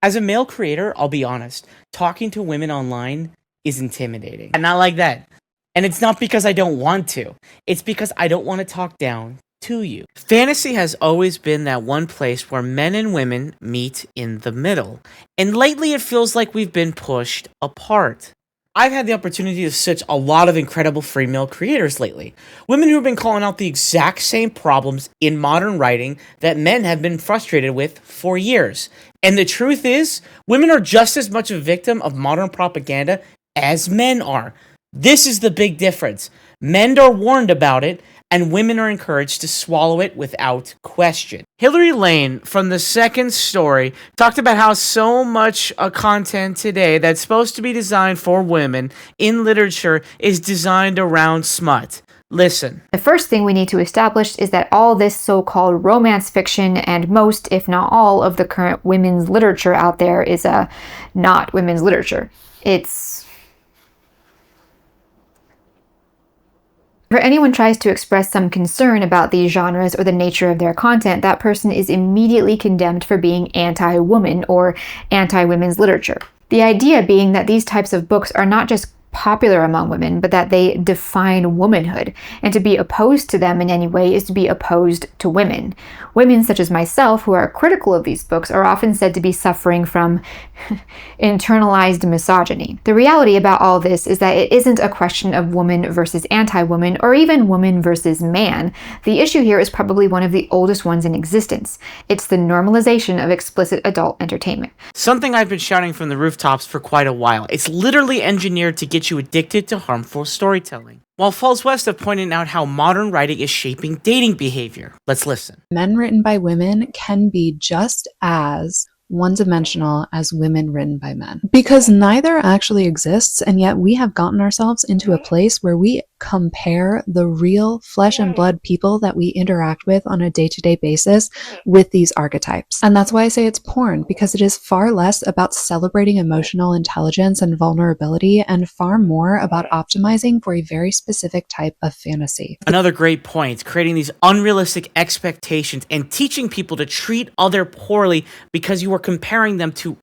As a male creator, I'll be honest, talking to women online is intimidating. And not like that. And it's not because I don't want to. It's because I don't want to talk down to you. Fantasy has always been that one place where men and women meet in the middle. And lately it feels like we've been pushed apart. I've had the opportunity to search a lot of incredible free male creators lately. Women who have been calling out the exact same problems in modern writing that men have been frustrated with for years. And the truth is, women are just as much a victim of modern propaganda as men are. This is the big difference. Men are warned about it, and women are encouraged to swallow it without question. Hilary Lane from The Second Story talked about how so much content today that's supposed to be designed for women in literature is designed around smut. Listen. The first thing we need to establish is that all this so-called romance fiction and most, if not all, of the current women's literature out there is not women's literature. If anyone tries to express some concern about these genres or the nature of their content, that person is immediately condemned for being anti-woman or anti-women's literature. The idea being that these types of books are not just popular among women, but that they define womanhood, and to be opposed to them in any way is to be opposed to women. Women such as myself who are critical of these books are often said to be suffering from internalized misogyny. The reality about all this is that it isn't a question of woman versus anti-woman or even woman versus man. The issue here is probably one of the oldest ones in existence. It's the normalization of explicit adult entertainment. Something I've been shouting from the rooftops for quite a while. It's literally engineered to get you addicted to harmful storytelling. While Falls West have pointed out how modern writing is shaping dating behavior. Let's listen. Men written by women can be just as one-dimensional as women written by men. Because neither actually exists, and yet we have gotten ourselves into a place where we compare the real flesh and blood people that we interact with on a day-to-day basis with these archetypes. And that's why I say it's porn, because it is far less about celebrating emotional intelligence and vulnerability and far more about optimizing for a very specific type of fantasy. Another great point, creating these unrealistic expectations and teaching people to treat other poorly because you are comparing them to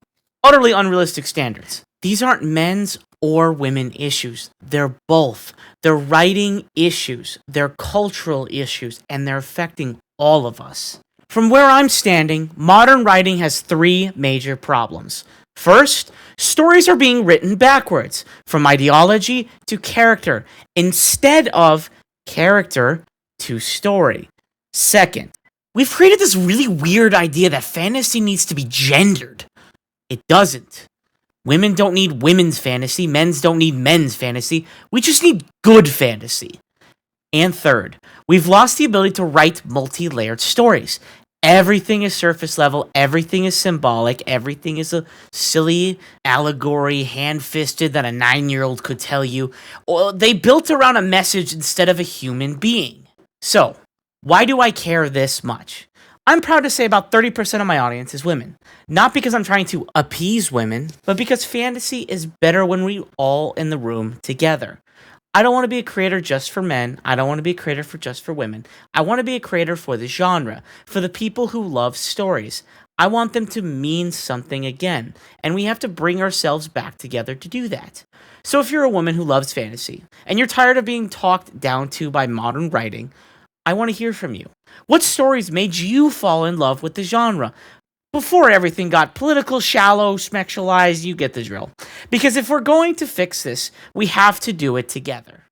utterly unrealistic standards. These aren't men's or women issues. They're both. They're writing issues, they're cultural issues, and they're affecting all of us. From where I'm standing, modern writing has three major problems. First, stories are being written backwards, from ideology to character, instead of character to story. Second, we've created this really weird idea that fantasy needs to be gendered. It doesn't. Women don't need women's fantasy, men's don't need men's fantasy, we just need good fantasy. And third, we've lost the ability to write multi-layered stories. Everything is surface level, everything is symbolic, everything is a silly allegory, hand-fisted that a 9-year-old could tell you. Or they built around a message instead of a human being. So, why do I care this much? I'm proud to say about 30% of my audience is women. Not because I'm trying to appease women, but because fantasy is better when we're all in the room together. I don't want to be a creator just for men. I don't want to be a creator just for women. I want to be a creator for the genre, for the people who love stories. I want them to mean something again, and we have to bring ourselves back together to do that. So if you're a woman who loves fantasy, and you're tired of being talked down to by modern writing, I want to hear from you. What stories made you fall in love with the genre? Before everything got political, shallow, sexualized, you get the drill. Because if we're going to fix this, we have to do it together.